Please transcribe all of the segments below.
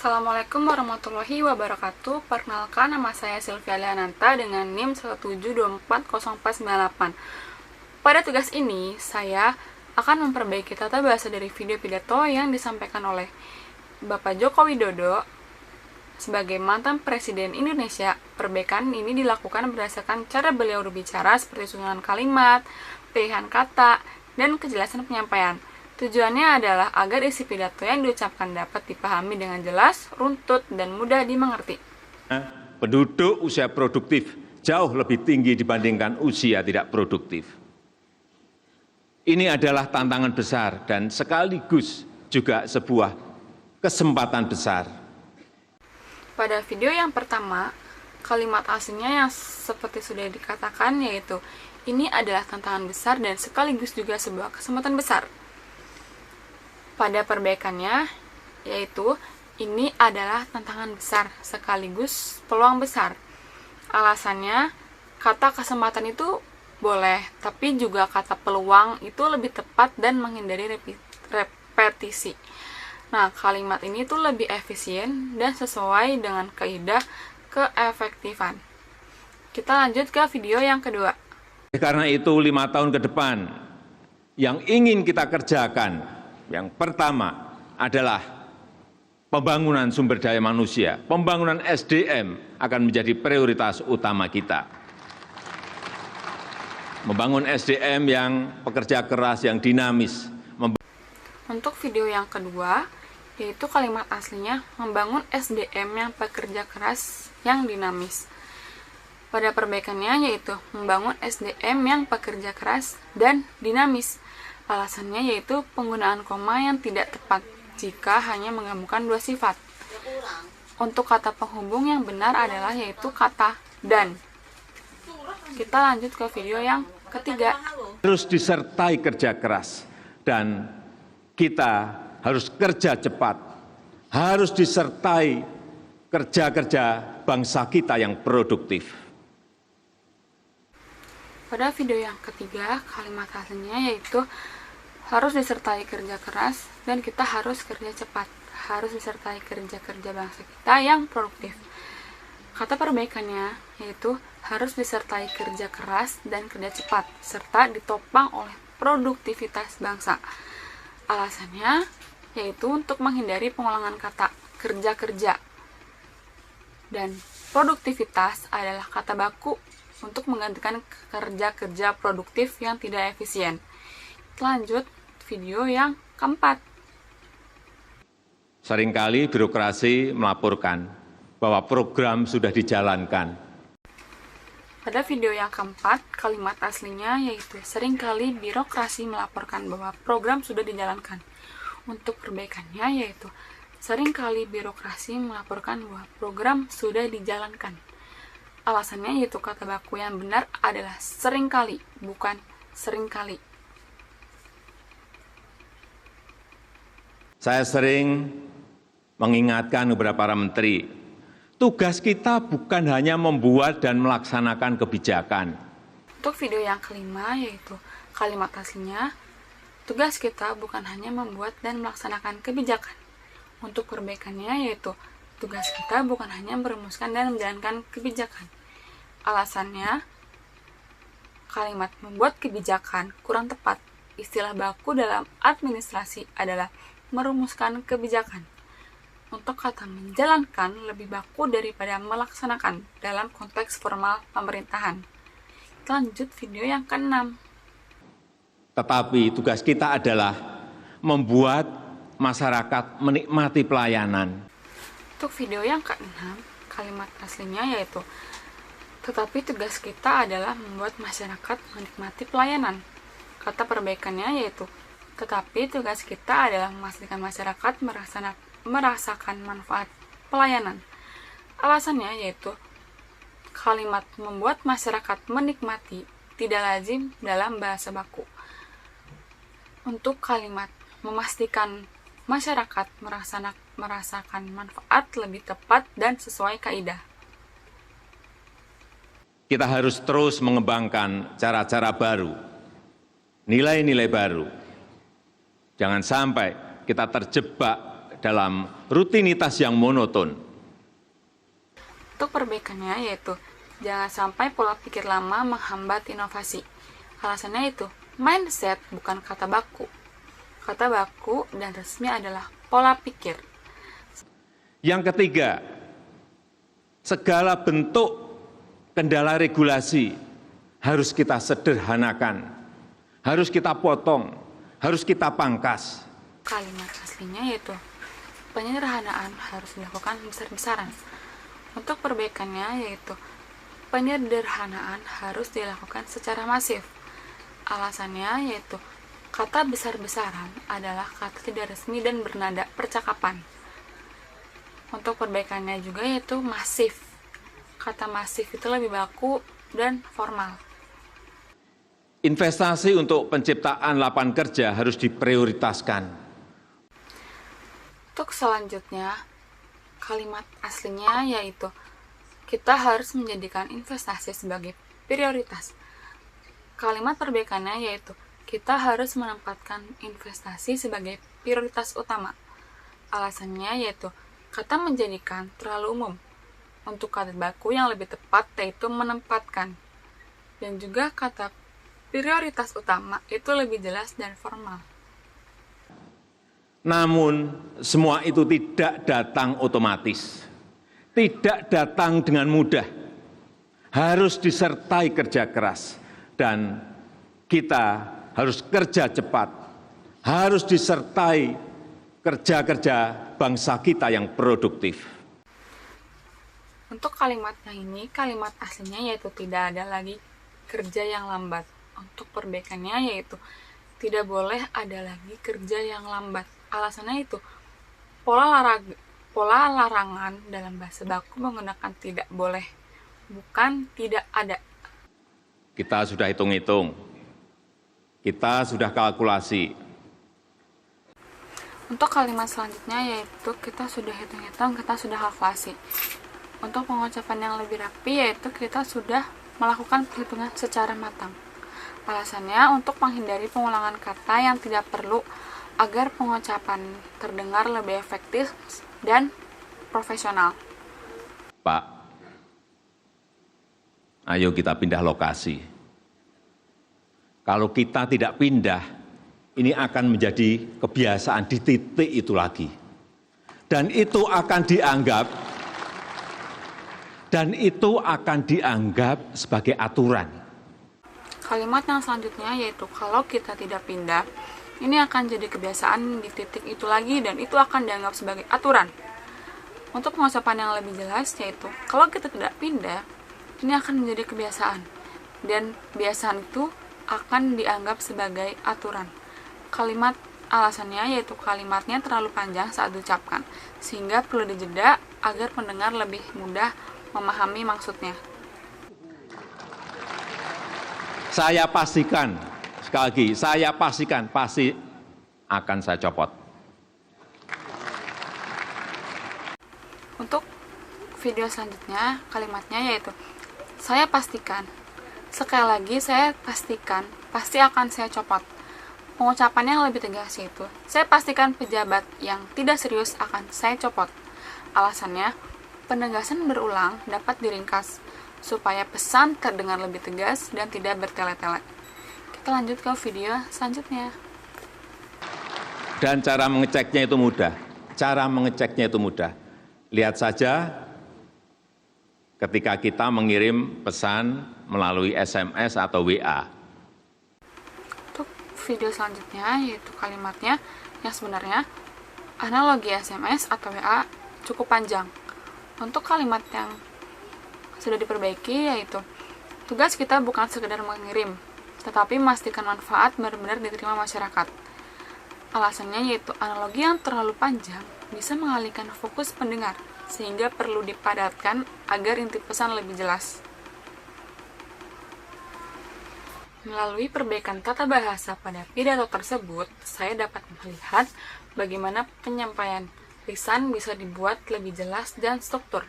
Assalamualaikum warahmatullahi wabarakatuh. Perkenalkan, nama saya Sylvia Liananta dengan NIM 1724048. Pada tugas ini, saya akan memperbaiki tata bahasa dari video pidato yang disampaikan oleh Bapak Joko Widodo sebagai mantan Presiden Indonesia. Perbaikan ini dilakukan berdasarkan cara beliau berbicara seperti susunan kalimat, pilihan kata, dan kejelasan penyampaian. Tujuannya adalah agar isi pidato yang diucapkan dapat dipahami dengan jelas, runtut, dan mudah dimengerti. Penduduk usia produktif jauh lebih tinggi dibandingkan usia tidak produktif. Ini adalah tantangan besar dan sekaligus juga sebuah kesempatan besar. Pada video yang pertama, kalimat aslinya yang seperti sudah dikatakan yaitu, ini adalah tantangan besar dan sekaligus juga sebuah kesempatan besar. Pada perbaikannya, yaitu ini adalah tantangan besar sekaligus peluang besar. Alasannya, kata kesempatan itu boleh, tapi juga kata peluang itu lebih tepat dan menghindari repetisi. Nah, kalimat ini tuh lebih efisien dan sesuai dengan kaidah keefektifan. Kita lanjut ke video yang kedua. Karena itu 5 tahun ke depan yang ingin kita kerjakan, yang pertama adalah pembangunan sumber daya manusia. Pembangunan SDM akan menjadi prioritas utama kita. Membangun SDM yang pekerja keras, yang dinamis. Untuk video yang kedua, yaitu kalimat aslinya membangun SDM yang pekerja keras, yang dinamis. Pada perbaikannya yaitu membangun SDM yang pekerja keras dan dinamis. Alasannya yaitu penggunaan koma yang tidak tepat jika hanya menggabungkan dua sifat. Untuk kata penghubung yang benar adalah yaitu kata dan. Kita lanjut ke video yang ketiga. Harus disertai kerja keras dan kita harus kerja cepat. Harus disertai kerja-kerja bangsa kita yang produktif. Pada video yang ketiga, kalimat aslinya yaitu harus disertai kerja keras dan kita harus kerja cepat. Harus disertai kerja-kerja bangsa kita yang produktif. Kata perbaikannya yaitu harus disertai kerja keras dan kerja cepat serta ditopang oleh produktivitas bangsa. Alasannya yaitu untuk menghindari pengulangan kata kerja-kerja. Dan produktivitas adalah kata baku untuk menggantikan kerja-kerja produktif yang tidak efisien. Lanjut video yang keempat. Seringkali birokrasi melaporkan bahwa program sudah dijalankan. Pada video yang keempat, kalimat aslinya yaitu seringkali birokrasi melaporkan bahwa program sudah dijalankan. Untuk perbaikannya yaitu seringkali birokrasi melaporkan bahwa program sudah dijalankan. Alasannya yaitu kata baku yang benar adalah seringkali, bukan seringkali. Saya sering mengingatkan kepada para menteri, tugas kita bukan hanya membuat dan melaksanakan kebijakan. Untuk video yang kelima yaitu kalimat aslinya, tugas kita bukan hanya membuat dan melaksanakan kebijakan. Untuk perbaikannya yaitu tugas kita bukan hanya merumuskan dan menjalankan kebijakan. Alasannya, kalimat membuat kebijakan kurang tepat. Istilah baku dalam administrasi adalah merumuskan kebijakan. Untuk kata menjalankan lebih baku daripada melaksanakan dalam konteks formal pemerintahan. Lanjut video yang keenam. Tetapi tugas kita adalah membuat masyarakat menikmati pelayanan. Untuk video yang keenam, kalimat aslinya yaitu tetapi tugas kita adalah membuat masyarakat menikmati pelayanan. Kata perbaikannya yaitu tetapi tugas kita adalah memastikan masyarakat merasakan manfaat pelayanan. Alasannya yaitu kalimat membuat masyarakat menikmati tidak lazim dalam bahasa baku. Untuk kalimat memastikan masyarakat merasakan manfaat lebih tepat dan sesuai kaidah. Kita harus terus mengembangkan cara-cara baru, nilai-nilai baru. Jangan sampai kita terjebak dalam rutinitas yang monoton. Untuk perbaikannya yaitu jangan sampai pola pikir lama menghambat inovasi. Alasannya itu mindset bukan kata baku. Kata baku dan resmi adalah pola pikir. Yang ketiga, segala bentuk kendala regulasi harus kita sederhanakan, harus kita potong, harus kita pangkas. Kalimat aslinya yaitu penyederhanaan harus dilakukan besar-besaran. Untuk perbaikannya yaitu penyederhanaan harus dilakukan secara masif. Alasannya yaitu kata besar-besaran adalah kata tidak resmi dan bernada percakapan. Untuk perbaikannya juga yaitu masif. Kata masif itu lebih baku dan formal. Investasi untuk penciptaan lapangan kerja harus diprioritaskan. Untuk selanjutnya, kalimat aslinya yaitu kita harus menjadikan investasi sebagai prioritas. Kalimat perbaikannya yaitu kita harus menempatkan investasi sebagai prioritas utama. Alasannya yaitu kata menjadikan terlalu umum. Untuk kata baku yang lebih tepat yaitu menempatkan. Dan juga kata prioritas utama itu lebih jelas dan formal. Namun, semua itu tidak datang otomatis, tidak datang dengan mudah, harus disertai kerja keras, dan kita harus kerja cepat, harus disertai kerja-kerja bangsa kita yang produktif. Untuk kalimatnya ini, kalimat aslinya yaitu tidak ada lagi kerja yang lambat. Untuk perbaikannya yaitu tidak boleh ada lagi kerja yang lambat. Alasannya itu pola larangan dalam bahasa baku menggunakan tidak boleh, bukan tidak ada. Kita sudah hitung-hitung, kita sudah kalkulasi. Untuk kalimat selanjutnya yaitu kita sudah hitung-hitung, kita sudah kalkulasi. Untuk pengucapan yang lebih rapi yaitu kita sudah melakukan perhitungan secara matang. Alasannya untuk menghindari pengulangan kata yang tidak perlu agar pengucapan terdengar lebih efektif dan profesional. Pak, ayo kita pindah lokasi. Kalau kita tidak pindah, ini akan menjadi kebiasaan di titik itu lagi. Dan itu akan dianggap sebagai aturan. Kalimat yang selanjutnya yaitu kalau kita tidak pindah, ini akan jadi kebiasaan di titik itu lagi dan itu akan dianggap sebagai aturan. Untuk pengucapan yang lebih jelas yaitu kalau kita tidak pindah, ini akan menjadi kebiasaan dan kebiasaan itu akan dianggap sebagai aturan. Kalimat alasannya yaitu kalimatnya terlalu panjang saat diucapkan sehingga perlu dijeda agar pendengar lebih mudah memahami maksudnya. Saya pastikan, sekali lagi, saya pastikan, pasti akan saya copot. Untuk video selanjutnya, kalimatnya yaitu saya pastikan. Sekali lagi, saya pastikan, pasti akan saya copot. Pengucapan yang lebih tegas yaitu saya pastikan pejabat yang tidak serius akan saya copot. Alasannya, penegasan berulang dapat diringkas supaya pesan terdengar lebih tegas dan tidak bertele-tele. Kita lanjut ke video selanjutnya. Dan cara mengeceknya itu mudah. Lihat saja ketika kita mengirim pesan melalui SMS atau WA. Untuk video selanjutnya yaitu kalimatnya yang sebenarnya analogi SMS atau WA cukup panjang. Untuk kalimat yang sudah diperbaiki yaitu tugas kita bukan sekedar mengirim, tetapi memastikan manfaat benar-benar diterima masyarakat. Alasannya yaitu analogi yang terlalu panjang bisa mengalihkan fokus pendengar, sehingga perlu dipadatkan agar inti pesan lebih jelas. Melalui perbaikan tata bahasa pada pidato tersebut, saya dapat melihat bagaimana penyampaian lisan bisa dibuat lebih jelas dan struktur.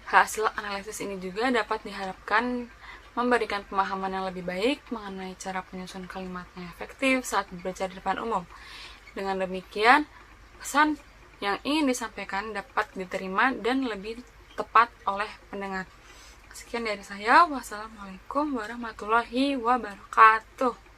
Hasil analisis ini juga dapat diharapkan memberikan pemahaman yang lebih baik mengenai cara penyusunan kalimat yang efektif saat berbicara di depan umum. Dengan demikian, pesan yang ingin disampaikan dapat diterima dan lebih tepat oleh pendengar. Sekian dari saya. Wassalamualaikum warahmatullahi wabarakatuh.